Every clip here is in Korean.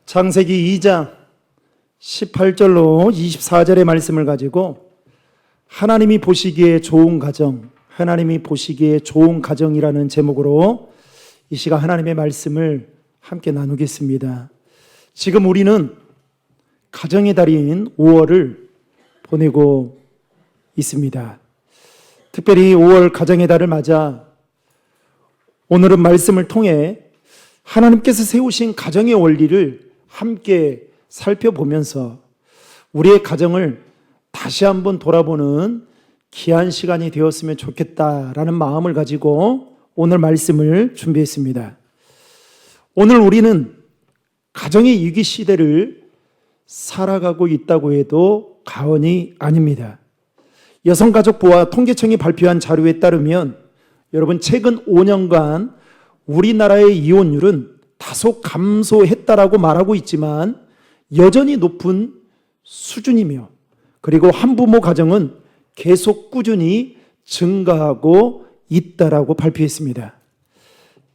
창세기 2장 18절로 24절의 말씀을 가지고 하나님이 보시기에 좋은 가정, 하나님이 보시기에 좋은 가정이라는 제목으로 이 시간 하나님의 말씀을 함께 나누겠습니다. 지금 우리는 가정의 달인 5월을 보내고 있습니다. 특별히 5월 가정의 달을 맞아 오늘은 말씀을 통해 하나님께서 세우신 가정의 원리를 함께 살펴보면서 우리의 가정을 다시 한번 돌아보는 귀한 시간이 되었으면 좋겠다라는 마음을 가지고 오늘 말씀을 준비했습니다. 오늘 우리는 가정의 위기 시대를 살아가고 있다고 해도 과언이 아닙니다. 여성가족부와 통계청이 발표한 자료에 따르면 여러분 최근 5년간 우리나라의 이혼율은 다소 감소했다라고 말하고 있지만 여전히 높은 수준이며 그리고 한부모 가정은 계속 꾸준히 증가하고 있다라고 발표했습니다.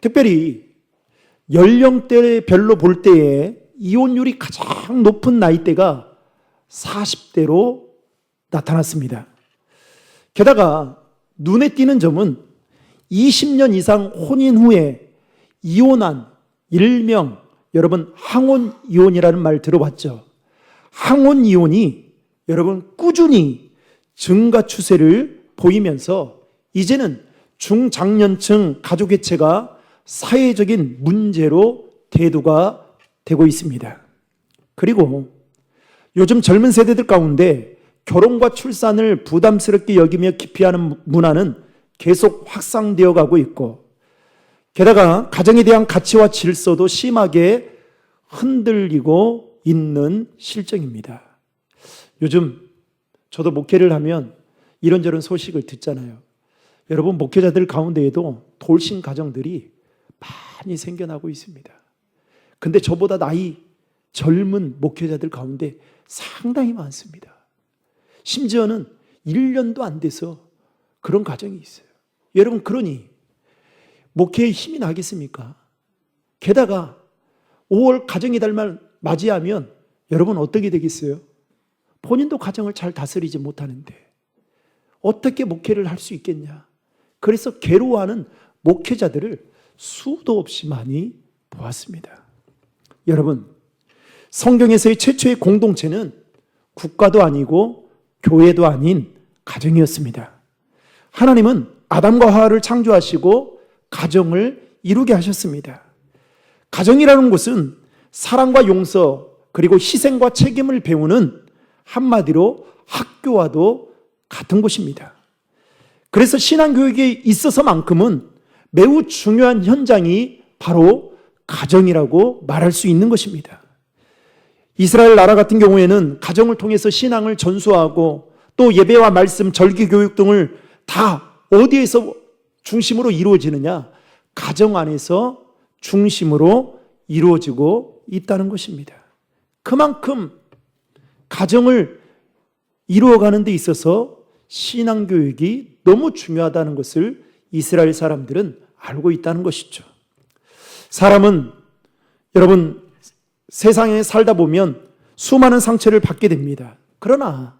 특별히 연령대별로 볼 때에 이혼율이 가장 높은 나이대가 40대로 나타났습니다. 게다가 눈에 띄는 점은 20년 이상 혼인 후에 이혼한 일명 여러분 항혼 이혼이라는 말 들어봤죠? 항혼 이혼이 여러분 꾸준히 증가 추세를 보이면서 이제는 중장년층 가족 해체가 사회적인 문제로 대두가 되고 있습니다. 그리고 요즘 젊은 세대들 가운데 결혼과 출산을 부담스럽게 여기며 기피하는 문화는 계속 확산되어 가고 있고 게다가 가정에 대한 가치와 질서도 심하게 흔들리고 있는 실정입니다. 요즘 저도 목회를 하면 이런저런 소식을 듣잖아요. 여러분 목회자들 가운데에도 돌싱 가정들이 많이 생겨나고 있습니다. 근데 저보다 나이 젊은 목회자들 가운데 상당히 많습니다. 심지어는 1년도 안 돼서 그런 가정이 있어요. 여러분 그러니 목회에 힘이 나겠습니까? 게다가 5월 가정의 달만 맞이하면 여러분 어떻게 되겠어요? 본인도 가정을 잘 다스리지 못하는데 어떻게 목회를 할 수 있겠냐? 그래서 괴로워하는 목회자들을 수도 없이 많이 보았습니다. 여러분, 성경에서의 최초의 공동체는 국가도 아니고 교회도 아닌 가정이었습니다. 하나님은 아담과 하와를 창조하시고 가정을 이루게 하셨습니다. 가정이라는 것은 사랑과 용서 그리고 희생과 책임을 배우는 한마디로 학교와도 같은 곳입니다. 그래서 신앙교육에 있어서만큼은 매우 중요한 현장이 바로 가정이라고 말할 수 있는 것입니다. 이스라엘 나라 같은 경우에는 가정을 통해서 신앙을 전수하고 또 예배와 말씀, 절기 교육 등을 다 어디에서 중심으로 이루어지느냐? 가정 안에서 중심으로 이루어지고 있다는 것입니다. 그만큼 가정을 이루어가는 데 있어서 신앙교육이 너무 중요하다는 것을 이스라엘 사람들은 알고 있다는 것이죠. 사람은 여러분 세상에 살다 보면 수많은 상처를 받게 됩니다. 그러나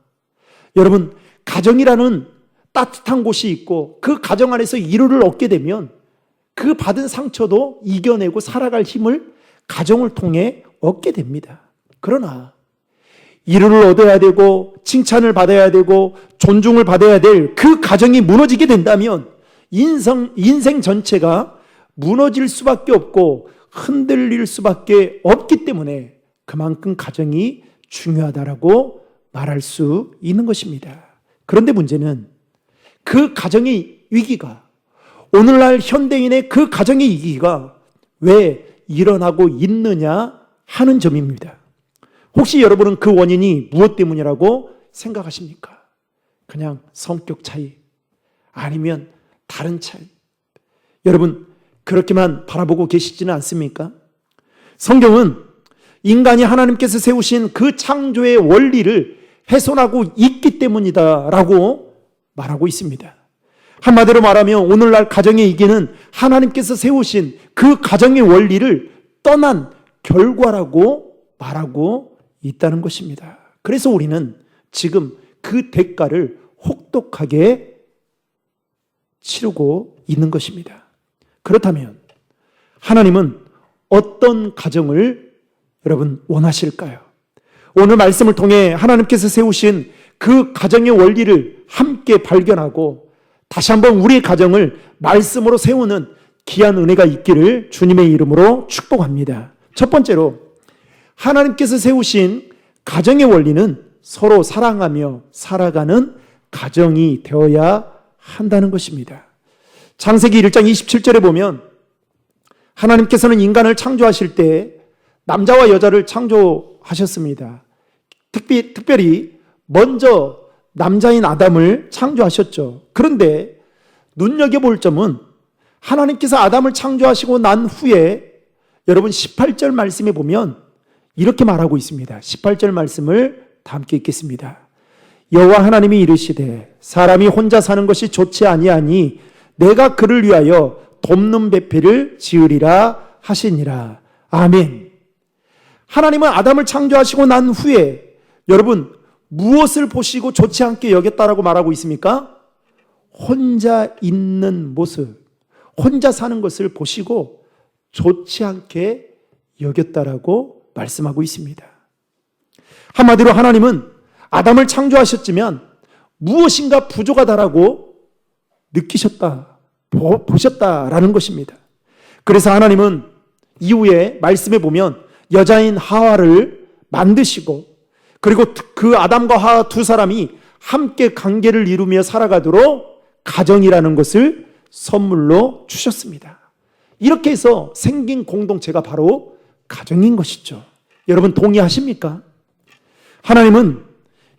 여러분 가정이라는 따뜻한 곳이 있고 그 가정 안에서 위로를 얻게 되면 그 받은 상처도 이겨내고 살아갈 힘을 가정을 통해 얻게 됩니다. 그러나 위로를 얻어야 되고 칭찬을 받아야 되고 존중을 받아야 될 그 가정이 무너지게 된다면 인생 전체가 무너질 수밖에 없고 흔들릴 수밖에 없기 때문에 그만큼 가정이 중요하다라고 말할 수 있는 것입니다. 그런데 문제는 그 가정의 위기가 오늘날 현대인의 그 가정의 위기가 왜 일어나고 있느냐 하는 점입니다. 혹시 여러분은 그 원인이 무엇 때문이라고 생각하십니까? 그냥 성격 차이 아니면 다른 차이? 여러분 그렇게만 바라보고 계시지는 않습니까? 성경은 인간이 하나님께서 세우신 그 창조의 원리를 훼손하고 있기 때문이다라고 말하고 있습니다. 한마디로 말하면 오늘날 가정의 위기는 하나님께서 세우신 그 가정의 원리를 떠난 결과라고 말하고 있다는 것입니다. 그래서 우리는 지금 그 대가를 혹독하게 치르고 있는 것입니다. 그렇다면 하나님은 어떤 가정을 여러분 원하실까요? 오늘 말씀을 통해 하나님께서 세우신 그 가정의 원리를 함께 발견하고 다시 한번 우리의 가정을 말씀으로 세우는 귀한 은혜가 있기를 주님의 이름으로 축복합니다. 첫 번째로 하나님께서 세우신 가정의 원리는 서로 사랑하며 살아가는 가정이 되어야 한다는 것입니다. 창세기 1장 27절에 보면 하나님께서는 인간을 창조하실 때 남자와 여자를 창조하셨습니다. 특별히 먼저 남자인 아담을 창조하셨죠. 그런데 눈여겨볼 점은 하나님께서 아담을 창조하시고 난 후에 여러분 18절 말씀에 보면 이렇게 말하고 있습니다. 18절 말씀을 다 함께 읽겠습니다. 여호와 하나님이 이르시되 사람이 혼자 사는 것이 좋지 아니하니 내가 그를 위하여 돕는 배필을 지으리라 하시니라. 아멘. 하나님은 아담을 창조하시고 난 후에 여러분 무엇을 보시고 좋지 않게 여겼다라고 말하고 있습니까? 혼자 있는 모습, 혼자 사는 것을 보시고 좋지 않게 여겼다라고 말씀하고 있습니다. 한마디로 하나님은 아담을 창조하셨지만 무엇인가 부족하다라고 느끼셨다, 보셨다라는 것입니다. 그래서 하나님은 이후에 말씀에 보면 여자인 하와를 만드시고 그리고 그 아담과 하와 두 사람이 함께 관계를 이루며 살아가도록 가정이라는 것을 선물로 주셨습니다. 이렇게 해서 생긴 공동체가 바로 가정인 것이죠. 여러분 동의하십니까? 하나님은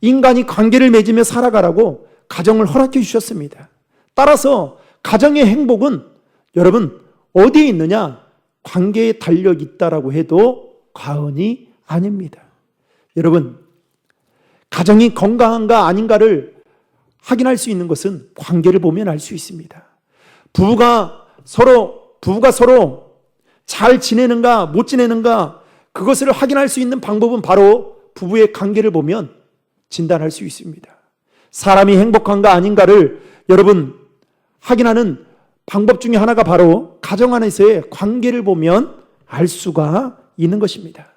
인간이 관계를 맺으며 살아가라고 가정을 허락해 주셨습니다. 따라서 가정의 행복은 여러분 어디에 있느냐? 관계에 달려 있다라고 해도 과언이 아닙니다. 여러분 가정이 건강한가 아닌가를 확인할 수 있는 것은 관계를 보면 알 수 있습니다. 부부가 서로 잘 지내는가 못 지내는가 그것을 확인할 수 있는 방법은 바로 부부의 관계를 보면 진단할 수 있습니다. 사람이 행복한가 아닌가를 여러분 확인하는 방법 중에 하나가 바로 가정 안에서의 관계를 보면 알 수가 있는 것입니다.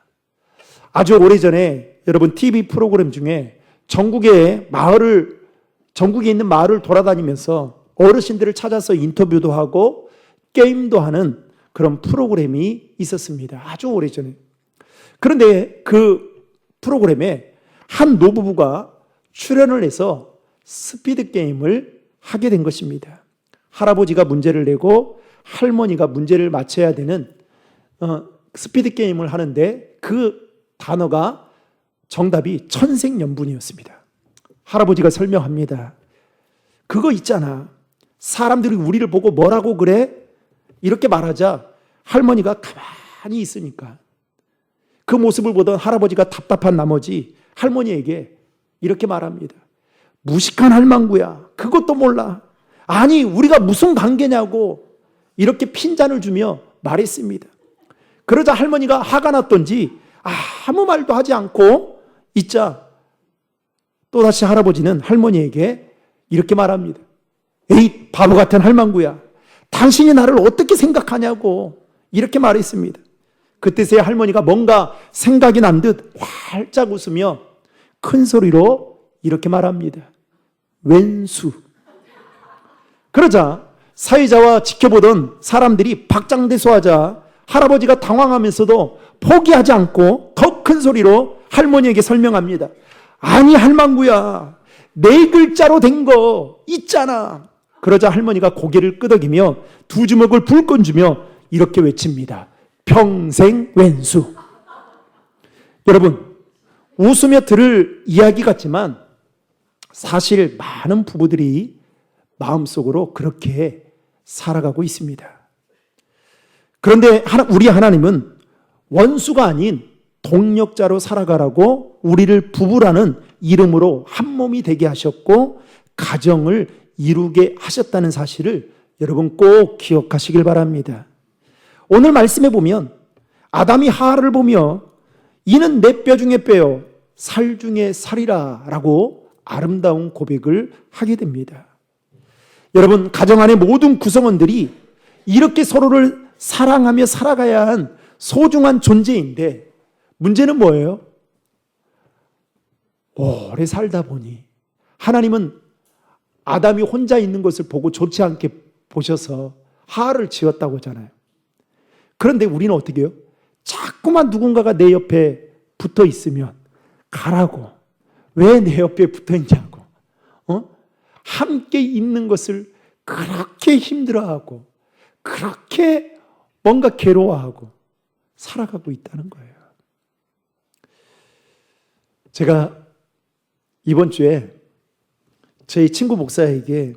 아주 오래전에 여러분 TV 프로그램 중에 전국에 있는 마을을 돌아다니면서 어르신들을 찾아서 인터뷰도 하고 게임도 하는 그런 프로그램이 있었습니다. 아주 오래전에. 그런데 그 프로그램에 한 노부부가 출연을 해서 스피드 게임을 하게 된 것입니다. 할아버지가 문제를 내고 할머니가 문제를 맞춰야 되는 스피드 게임을 하는데 그 단어가 정답이 천생연분이었습니다. 할아버지가 설명합니다. 그거 있잖아. 사람들이 우리를 보고 뭐라고 그래? 이렇게 말하자 할머니가 가만히 있으니까 그 모습을 보던 할아버지가 답답한 나머지 할머니에게 이렇게 말합니다. 무식한 할망구야. 그것도 몰라. 아니 우리가 무슨 관계냐고 이렇게 핀잔을 주며 말했습니다. 그러자 할머니가 화가 났던지 아무 말도 하지 않고 있자 또다시 할아버지는 할머니에게 이렇게 말합니다. 에이 바보 같은 할망구야. 당신이 나를 어떻게 생각하냐고 이렇게 말했습니다. 그때서야 할머니가 뭔가 생각이 난 듯 활짝 웃으며 큰 소리로 이렇게 말합니다. 왼수. 그러자 사회자와 지켜보던 사람들이 박장대소하자 할아버지가 당황하면서도 포기하지 않고 더 큰 소리로 할머니에게 설명합니다. 아니 할망구야. 네 글자로 된 거 있잖아. 그러자 할머니가 고개를 끄덕이며 두 주먹을 불끈 주며 이렇게 외칩니다. 평생 왼수. 여러분 웃으며 들을 이야기 같지만 사실 많은 부부들이 마음속으로 그렇게 살아가고 있습니다. 그런데 우리 하나님은 원수가 아닌 동력자로 살아가라고 우리를 부부라는 이름으로 한 몸이 되게 하셨고 가정을 이루게 하셨다는 사실을 여러분 꼭 기억하시길 바랍니다. 오늘 말씀에 보면 아담이 하와를 보며 이는 내 뼈 중에 뼈요 살 중에 살이라 라고 아름다운 고백을 하게 됩니다. 여러분, 가정 안의 모든 구성원들이 이렇게 서로를 사랑하며 살아가야 한 소중한 존재인데, 문제는 뭐예요? 오래 살다 보니 하나님은 아담이 혼자 있는 것을 보고 좋지 않게 보셔서 하를 지었다고 하잖아요. 그런데 우리는 어떻게 해요? 자꾸만 누군가가 내 옆에 붙어 있으면 가라고, 왜 내 옆에 붙어 있냐고, 함께 있는 것을 그렇게 힘들어하고 그렇게 뭔가 괴로워하고 살아가고 있다는 거예요. 제가 이번 주에 저희 친구 목사에게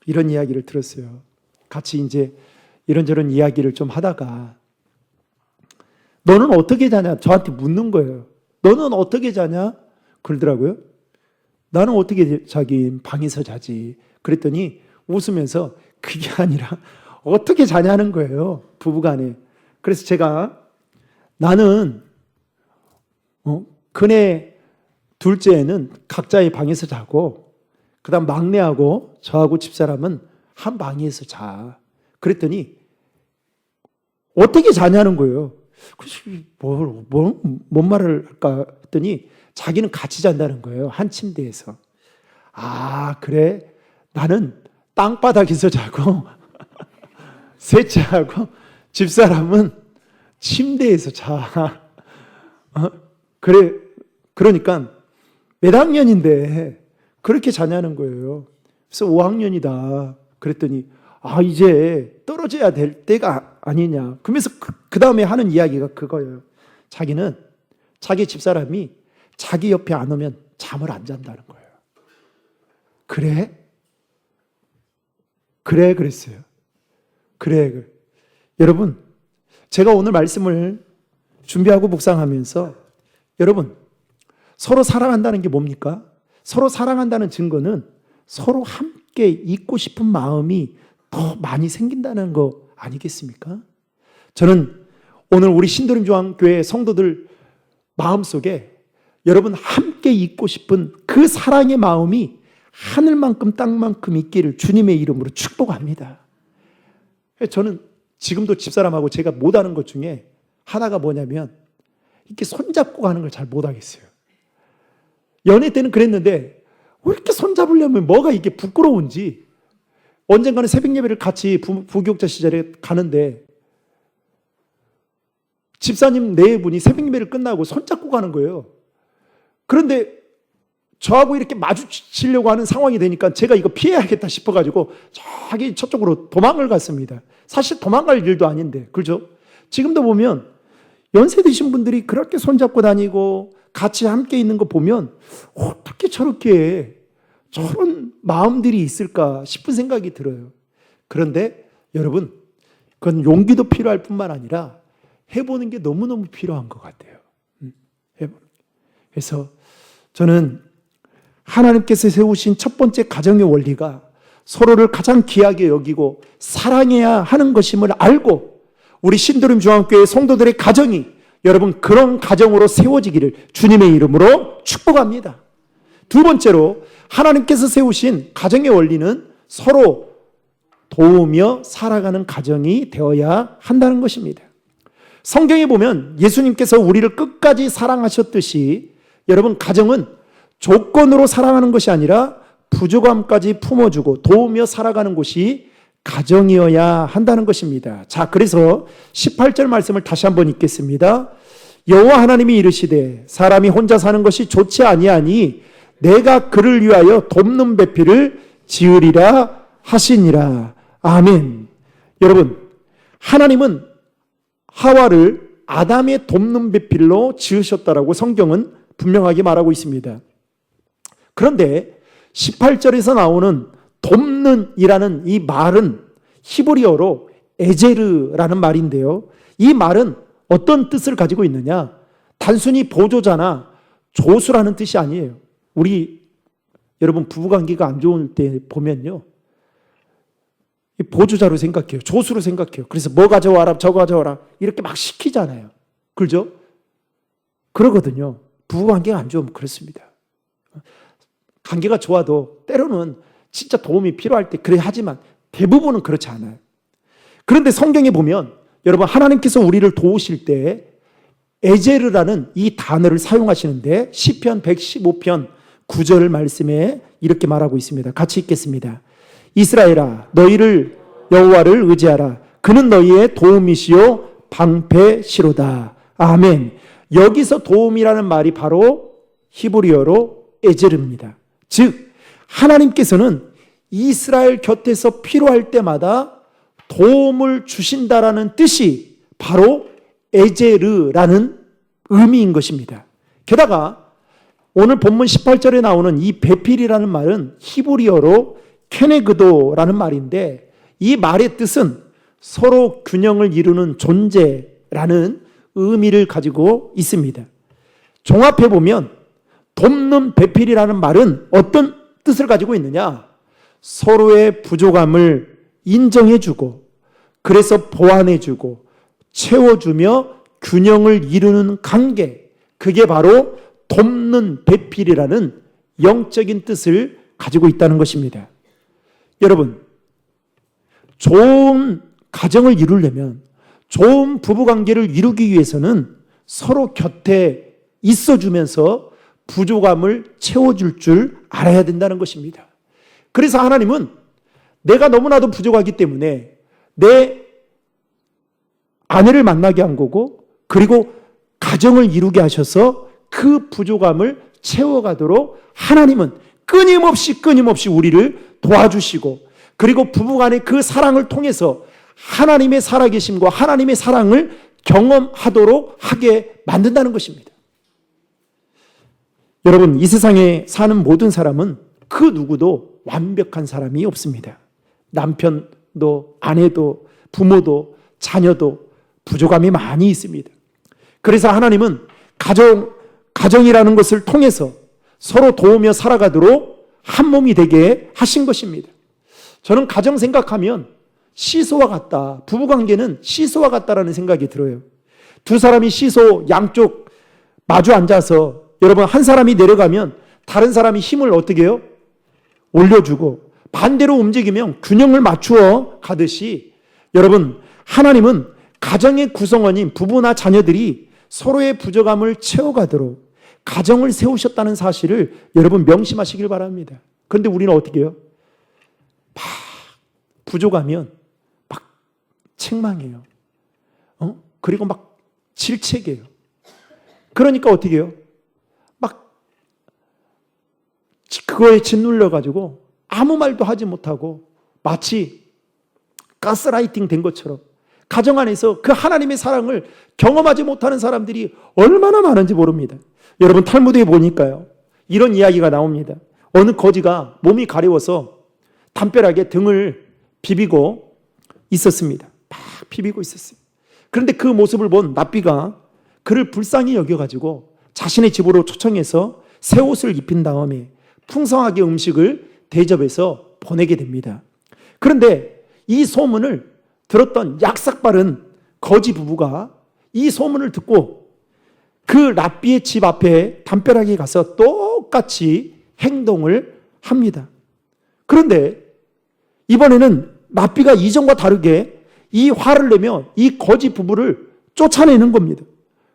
이런 이야기를 들었어요. 같이 이제 이런저런 이야기를 좀 하다가, 너는 어떻게 자냐? 저한테 묻는 거예요. 너는 어떻게 자냐? 그러더라고요. 나는 어떻게 자긴 방에서 자지. 그랬더니 웃으면서 그게 아니라 어떻게 자냐는 거예요. 부부간에. 그래서 제가 나는 그네 둘째는 각자의 방에서 자고, 그 다음 막내하고 저하고 집사람은 한 방에서 자. 그랬더니 어떻게 자냐는 거예요. 그래서 뭔 말을 할까 했더니 자기는 같이 잔다는 거예요. 한 침대에서. 아, 그래? 나는 땅바닥에서 자고 셋째하고 집사람은 침대에서 자. 그래, 그러니까 몇 학년인데 그렇게 자냐는 거예요. 그래서 5학년이다. 그랬더니 이제 떨어져야 될 때가 아니냐. 그러면서 그 다음에 하는 이야기가 그거예요. 자기는 자기 집사람이 자기 옆에 안 오면 잠을 안 잔다는 거예요. 그래? 그래, 그랬어요. 그래. 여러분, 제가 오늘 말씀을 준비하고 묵상하면서, 여러분, 서로 사랑한다는 게 뭡니까? 서로 사랑한다는 증거는 서로 함께 있고 싶은 마음이 더 많이 생긴다는 거 아니겠습니까? 저는 오늘 우리 신도림중앙교회 성도들 마음속에 여러분 함께 있고 싶은 그 사랑의 마음이 하늘만큼 땅만큼 있기를 주님의 이름으로 축복합니다. 저는 지금도 집사람하고 제가 못하는 것 중에 하나가 뭐냐면, 이렇게 손잡고 가는 걸 잘 못하겠어요. 연애 때는 그랬는데 왜 이렇게 손잡으려면 뭐가 이게 부끄러운지. 언젠가는 새벽 예배를 같이 부교육자 시절에 가는데 집사님 네 분이 새벽 예배를 끝나고 손잡고 가는 거예요. 그런데 저하고 이렇게 마주치려고 하는 상황이 되니까 제가 이거 피해야겠다 싶어가지고 저쪽으로 도망을 갔습니다. 사실 도망갈 일도 아닌데, 그렇죠? 지금도 보면 연세 드신 분들이 그렇게 손잡고 다니고 같이 함께 있는 거 보면 어떻게 저렇게 저런 마음들이 있을까 싶은 생각이 들어요. 그런데 여러분, 그건 용기도 필요할 뿐만 아니라 해보는 게 너무너무 필요한 것 같아요. 해보는 게. 그래서 저는 하나님께서 세우신 첫 번째 가정의 원리가 서로를 가장 귀하게 여기고 사랑해야 하는 것임을 알고, 우리 신도림중앙교회 성도들의 가정이 여러분 그런 가정으로 세워지기를 주님의 이름으로 축복합니다. 두 번째로, 하나님께서 세우신 가정의 원리는 서로 도우며 살아가는 가정이 되어야 한다는 것입니다. 성경에 보면 예수님께서 우리를 끝까지 사랑하셨듯이 여러분 가정은 조건으로 사랑하는 것이 아니라 부족함까지 품어주고 도우며 살아가는 곳이 가정이어야 한다는 것입니다. 자, 그래서 18절 말씀을 다시 한번 읽겠습니다. 여호와 하나님이 이르시되 사람이 혼자 사는 것이 좋지 아니하니 내가 그를 위하여 돕는 배필을 지으리라 하시니라. 아멘. 여러분, 하나님은 하와를 아담의 돕는 배필로 지으셨다라고 성경은 분명하게 말하고 있습니다. 그런데 18절에서 나오는 돕는이라는 이 말은 히브리어로 에제르라는 말인데요. 이 말은 어떤 뜻을 가지고 있느냐? 단순히 보조자나 조수라는 뜻이 아니에요. 우리 여러분 부부관계가 안 좋을 때 보면요, 보조자로 생각해요. 조수로 생각해요. 그래서 뭐 가져와라, 저거 가져와라 이렇게 막 시키잖아요. 그렇죠? 그러거든요. 부부관계가 안 좋으면 그렇습니다. 관계가 좋아도 때로는 진짜 도움이 필요할 때 그래 하지만 대부분은 그렇지 않아요. 그런데 성경에 보면 여러분 하나님께서 우리를 도우실 때 에제르라는 이 단어를 사용하시는데 시편 115편 9절 말씀에 이렇게 말하고 있습니다. 같이 읽겠습니다. 이스라엘아 너희를 여호와를 의지하라. 그는 너희의 도움이시요 방패시로다. 아멘. 여기서 도움이라는 말이 바로 히브리어로 에제르입니다. 즉 하나님께서는 이스라엘 곁에서 필요할 때마다 도움을 주신다라는 뜻이 바로 에제르라는 의미인 것입니다. 게다가 오늘 본문 18절에 나오는 이 베필이라는 말은 히브리어로 케네그도라는 말인데 이 말의 뜻은 서로 균형을 이루는 존재라는 의미를 가지고 있습니다. 종합해 보면 돕는 베필이라는 말은 어떤 뜻을 가지고 있느냐? 서로의 부족함을 인정해주고 그래서 보완해주고 채워주며 균형을 이루는 관계, 그게 바로 돕는 배필이라는 영적인 뜻을 가지고 있다는 것입니다. 여러분, 좋은 가정을 이루려면, 좋은 부부관계를 이루기 위해서는 서로 곁에 있어주면서 부족함을 채워줄 줄 알아야 된다는 것입니다. 그래서 하나님은 내가 너무나도 부족하기 때문에 내 아내를 만나게 한 거고, 그리고 가정을 이루게 하셔서 그 부족함을 채워가도록 하나님은 끊임없이 우리를 도와주시고, 그리고 부부간의 그 사랑을 통해서 하나님의 살아계심과 하나님의 사랑을 경험하도록 하게 만든다는 것입니다. 여러분, 이 세상에 사는 모든 사람은 그 누구도 완벽한 사람이 없습니다. 남편도, 아내도, 부모도, 자녀도 부족함이 많이 있습니다. 그래서 하나님은 가정이라는 것을 통해서 서로 도우며 살아가도록 한 몸이 되게 하신 것입니다. 저는 가정 생각하면 시소와 같다. 부부관계는 시소와 같다라는 생각이 들어요. 두 사람이 시소 양쪽 마주 앉아서 여러분 한 사람이 내려가면 다른 사람이 힘을 어떻게 해요? 올려주고 반대로 움직이면 균형을 맞추어 가듯이 여러분 하나님은 가정의 구성원인 부부나 자녀들이 서로의 부족함을 채워가도록 가정을 세우셨다는 사실을 여러분 명심하시길 바랍니다. 그런데 우리는 어떻게 해요? 막 부족하면 막 책망해요. 그리고 막 질책해요. 그러니까 어떻게 해요? 막 그거에 짓눌려가지고 아무 말도 하지 못하고 마치 가스라이팅 된 것처럼 가정 안에서 그 하나님의 사랑을 경험하지 못하는 사람들이 얼마나 많은지 모릅니다. 여러분 탈무드에 보니까요, 이런 이야기가 나옵니다. 어느 거지가 몸이 가려워서 담벼락에 등을 비비고 있었습니다. 막 비비고 있었어요. 그런데 그 모습을 본 랍비가 그를 불쌍히 여겨가지고 자신의 집으로 초청해서 새 옷을 입힌 다음에 풍성하게 음식을 대접해서 보내게 됩니다. 그런데 이 소문을 들었던 약삭빠른 거지 부부가 이 소문을 듣고 그 랍비의 집 앞에 담벼락에 가서 똑같이 행동을 합니다. 그런데 이번에는 랍비가 이전과 다르게 이 화를 내며 이 거지 부부를 쫓아내는 겁니다.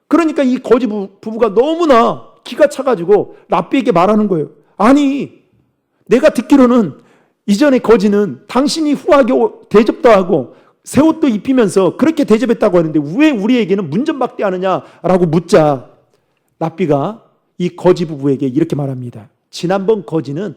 그러니까 이 거지 부부가 너무나 기가 차가지고 랍비에게 말하는 거예요. 아니, 내가 듣기로는 이전에 거지는 당신이 후하게 대접도 하고 새 옷도 입히면서 그렇게 대접했다고 하는데 왜 우리에게는 문전박대하느냐라고 묻자 랍비가 이 거지 부부에게 이렇게 말합니다. 지난번 거지는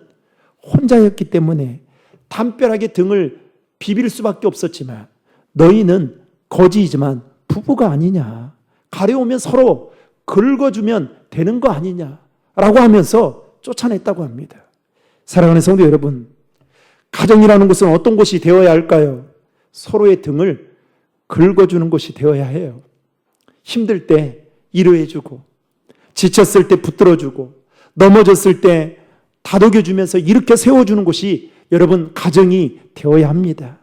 혼자였기 때문에 담벼락에 등을 비빌 수밖에 없었지만 너희는 거지이지만 부부가 아니냐. 가려우면 서로 긁어주면 되는 거 아니냐라고 하면서 쫓아냈다고 합니다. 사랑하는 성도 여러분, 가정이라는 것은 어떤 곳이 되어야 할까요? 서로의 등을 긁어주는 것이 되어야 해요. 힘들 때 위로해주고, 지쳤을 때 붙들어주고, 넘어졌을 때 다독여주면서 일으켜 세워주는 것이 여러분 가정이 되어야 합니다.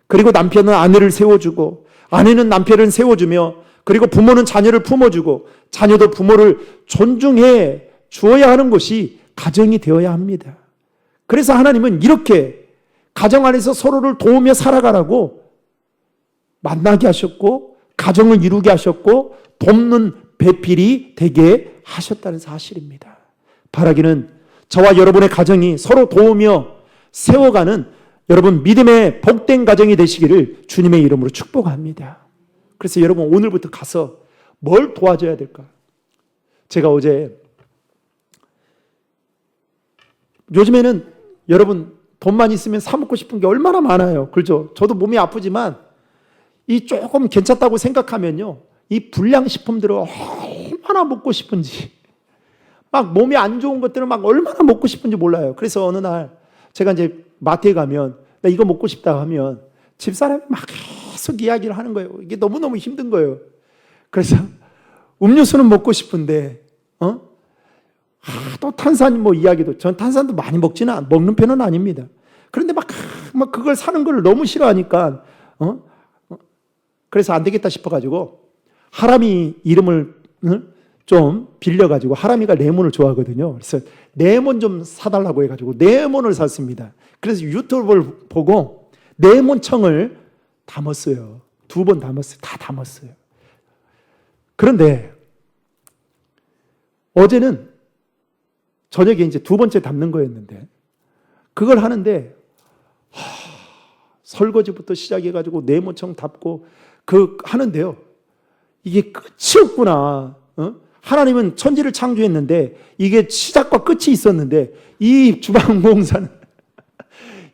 그리고 남편은 아내를 세워주고, 아내는 남편을 세워주며, 그리고 부모는 자녀를 품어주고, 자녀도 부모를 존중해 주어야 하는 것이 가정이 되어야 합니다. 그래서 하나님은 이렇게 가정 안에서 서로를 도우며 살아가라고 만나게 하셨고 가정을 이루게 하셨고 돕는 배필이 되게 하셨다는 사실입니다. 바라기는 저와 여러분의 가정이 서로 도우며 세워가는 여러분 믿음의 복된 가정이 되시기를 주님의 이름으로 축복합니다. 그래서 여러분 오늘부터 가서 뭘 도와줘야 될까? 제가 어제 요즘에는 여러분 돈만 있으면 사 먹고 싶은 게 얼마나 많아요. 그렇죠? 저도 몸이 아프지만 이 조금 괜찮다고 생각하면요. 이 불량식품들을 얼마나 먹고 싶은지 막 몸이 안 좋은 것들을 막 얼마나 먹고 싶은지 몰라요. 그래서 어느 날 제가 이제 마트에 가면 나 이거 먹고 싶다 하면 집사람이 막 계속 이야기를 하는 거예요. 이게 너무너무 힘든 거예요. 그래서 음료수는 먹고 싶은데 또 탄산 뭐 이야기도 전 탄산도 많이 먹는 편은 아닙니다. 그런데 막 그걸 사는 걸 너무 싫어하니까 그래서 안 되겠다 싶어가지고 하람이 이름을 좀 빌려가지고 하람이가 레몬을 좋아하거든요. 그래서 레몬 좀 사달라고 해가지고 레몬을 샀습니다. 그래서 유튜브를 보고 레몬청을 담았어요. 2번 담았어요. 다 담았어요. 그런데 어제는 저녁에 이제 2번째 담는 거였는데 그걸 하는데 설거지부터 시작해가지고 레몬청 담고 하는데요. 이게 끝이 없구나. 하나님은 천지를 창조했는데 이게 시작과 끝이 있었는데 이 주방공사는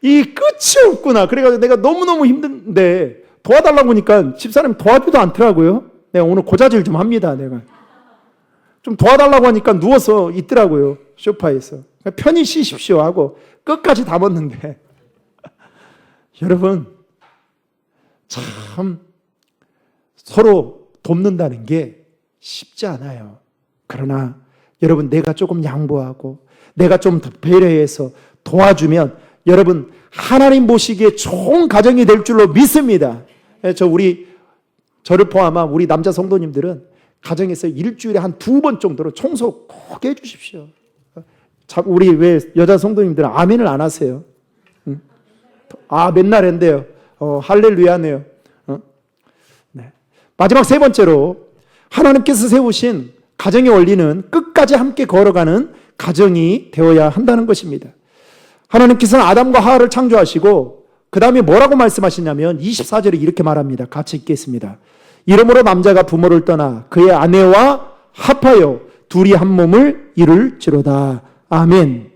이 끝이 없구나. 그래가지고 내가 너무너무 힘든데 도와달라고 하니까 집사람이 도와주도 않더라고요. 내가 오늘 고자질 좀 합니다. 내가 좀 도와달라고 하니까 누워서 있더라고요. 소파에서. 편히 쉬십시오 하고 끝까지 담았는데 여러분 참 서로 돕는다는 게 쉽지 않아요. 그러나 여러분 내가 조금 양보하고 내가 좀 더 배려해서 도와주면 여러분 하나님 보시기에 좋은 가정이 될 줄로 믿습니다. 저를 포함한 우리 남자 성도님들은 가정에서 일주일에 한 2번 정도로 청소 꼭 해주십시오. 우리 왜 여자 성도님들은 아멘을 안 하세요? 맨날 한대요. 할렐루야네요. 네. 마지막 3번째로 하나님께서 세우신 가정의 원리는 끝까지 함께 걸어가는 가정이 되어야 한다는 것입니다. 하나님께서는 아담과 하와를 창조하시고 그 다음에 뭐라고 말씀하시냐면 24절에 이렇게 말합니다. 같이 읽겠습니다. 이러므로 남자가 부모를 떠나 그의 아내와 합하여 둘이 한 몸을 이룰지로다. 아멘.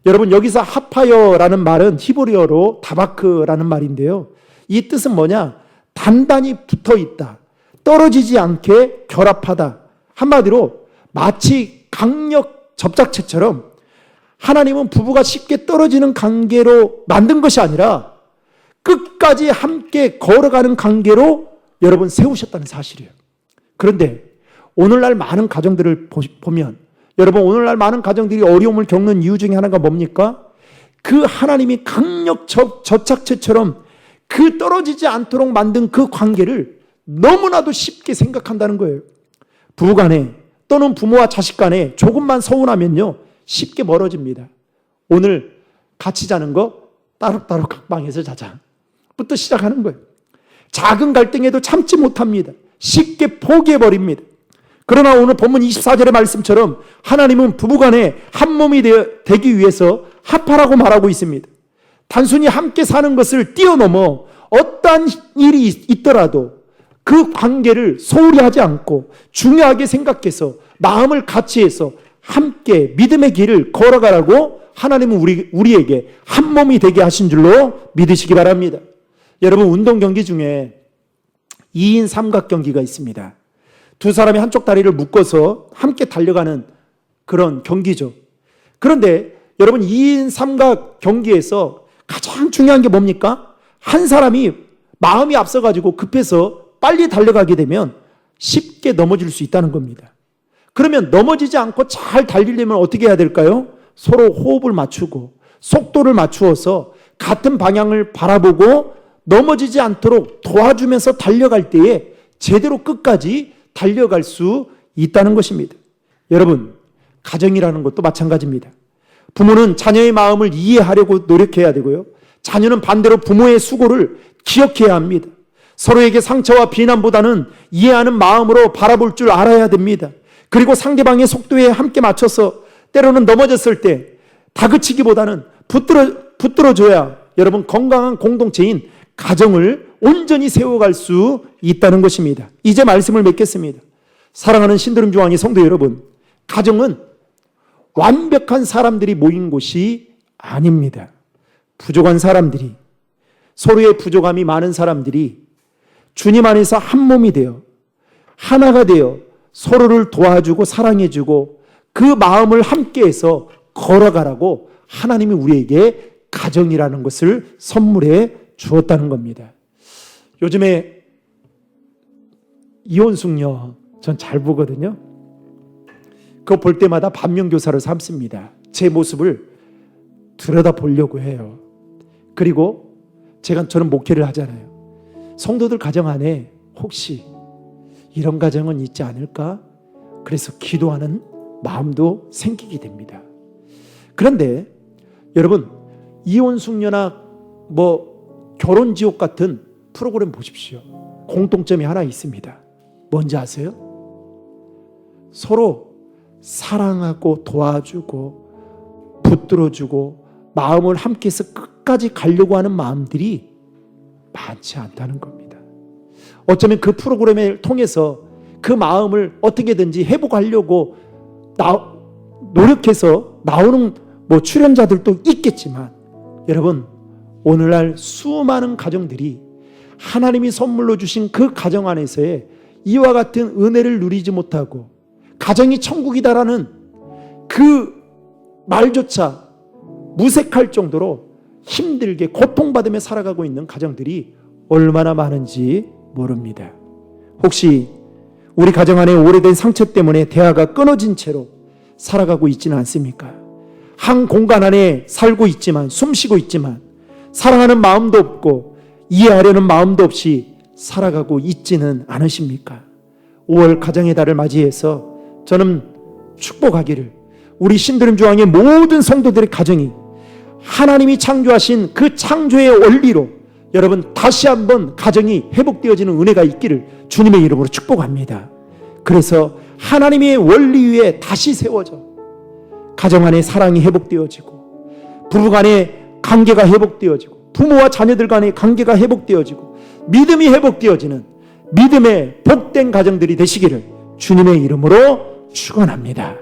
여러분 여기서 합하여라는 말은 히브리어로 다바크라는 말인데요. 이 뜻은 뭐냐? 단단히 붙어 있다. 떨어지지 않게 결합하다. 한마디로 마치 강력 접착체처럼 하나님은 부부가 쉽게 떨어지는 관계로 만든 것이 아니라 끝까지 함께 걸어가는 관계로 여러분 세우셨다는 사실이에요. 그런데 오늘날 많은 가정들을 보면 여러분 오늘날 많은 가정들이 어려움을 겪는 이유 중에 하나가 뭡니까? 그 하나님이 강력 접착체처럼 그 떨어지지 않도록 만든 그 관계를 너무나도 쉽게 생각한다는 거예요. 부부간에 또는 부모와 자식 간에 조금만 서운하면요 쉽게 멀어집니다. 오늘 같이 자는 거 따로따로 각 방에서 자자 부터 시작하는 거예요. 작은 갈등에도 참지 못합니다. 쉽게 포기해버립니다. 그러나 오늘 본문 24절의 말씀처럼 하나님은 부부간에 한 몸이 되기 위해서 합하라고 말하고 있습니다. 단순히 함께 사는 것을 뛰어넘어 어떠한 일이 있더라도 그 관계를 소홀히 하지 않고 중요하게 생각해서 마음을 같이 해서 함께 믿음의 길을 걸어가라고 하나님은 우리에게 한 몸이 되게 하신 줄로 믿으시기 바랍니다. 여러분 운동 경기 중에 2인 삼각 경기가 있습니다. 두 사람이 한쪽 다리를 묶어서 함께 달려가는 그런 경기죠. 그런데 여러분 2인 삼각 경기에서 가장 중요한 게 뭡니까? 한 사람이 마음이 앞서가지고 급해서 빨리 달려가게 되면 쉽게 넘어질 수 있다는 겁니다. 그러면 넘어지지 않고 잘 달리려면 어떻게 해야 될까요? 서로 호흡을 맞추고 속도를 맞추어서 같은 방향을 바라보고 넘어지지 않도록 도와주면서 달려갈 때에 제대로 끝까지 달려갈 수 있다는 것입니다. 여러분, 가정이라는 것도 마찬가지입니다. 부모는 자녀의 마음을 이해하려고 노력해야 되고요. 자녀는 반대로 부모의 수고를 기억해야 합니다. 서로에게 상처와 비난보다는 이해하는 마음으로 바라볼 줄 알아야 됩니다. 그리고 상대방의 속도에 함께 맞춰서 때로는 넘어졌을 때 다그치기보다는 붙들어줘야 여러분 건강한 공동체인 가정을 온전히 세워갈 수 있다는 것입니다. 이제 말씀을 맺겠습니다. 사랑하는 신드림주왕의 성도 여러분, 가정은 완벽한 사람들이 모인 곳이 아닙니다. 부족한 사람들이, 서로의 부족함이 많은 사람들이 주님 안에서 한 몸이 되어 하나가 되어 서로를 도와주고 사랑해주고 그 마음을 함께해서 걸어가라고 하나님이 우리에게 가정이라는 것을 선물해 주었다는 겁니다. 요즘에 이혼숙녀 전 잘 보거든요. 그거 볼 때마다 반면교사를 삼습니다. 제 모습을 들여다보려고 해요. 그리고 저는 목회를 하잖아요. 성도들 가정 안에 혹시 이런 가정은 있지 않을까? 그래서 기도하는 마음도 생기게 됩니다. 그런데 여러분, 이혼숙녀나 결혼지옥 같은 프로그램 보십시오. 공통점이 하나 있습니다. 뭔지 아세요? 서로 사랑하고 도와주고 붙들어주고 마음을 함께해서 끝까지 가려고 하는 마음들이 많지 않다는 겁니다. 어쩌면 그 프로그램을 통해서 그 마음을 어떻게든지 회복하려고 노력해서 나오는 출연자들도 있겠지만, 여러분, 오늘날 수많은 가정들이 하나님이 선물로 주신 그 가정 안에서의 이와 같은 은혜를 누리지 못하고 가정이 천국이다라는 그 말조차 무색할 정도로 힘들게 고통받으며 살아가고 있는 가정들이 얼마나 많은지 모릅니다. 혹시 우리 가정 안에 오래된 상처 때문에 대화가 끊어진 채로 살아가고 있지는 않습니까? 한 공간 안에 살고 있지만, 숨쉬고 있지만 사랑하는 마음도 없고 이해하려는 마음도 없이 살아가고 있지는 않으십니까? 5월 가정의 달을 맞이해서 저는 축복하기를 우리 신드림주왕의 모든 성도들의 가정이 하나님이 창조하신 그 창조의 원리로 여러분 다시 한번 가정이 회복되어지는 은혜가 있기를 주님의 이름으로 축복합니다. 그래서 하나님의 원리 위에 다시 세워져 가정 안에 사랑이 회복되어지고 부부 간의 관계가 회복되어지고 부모와 자녀들 간의 관계가 회복되어지고 믿음이 회복되어지는 믿음의 복된 가정들이 되시기를 주님의 이름으로 축원합니다.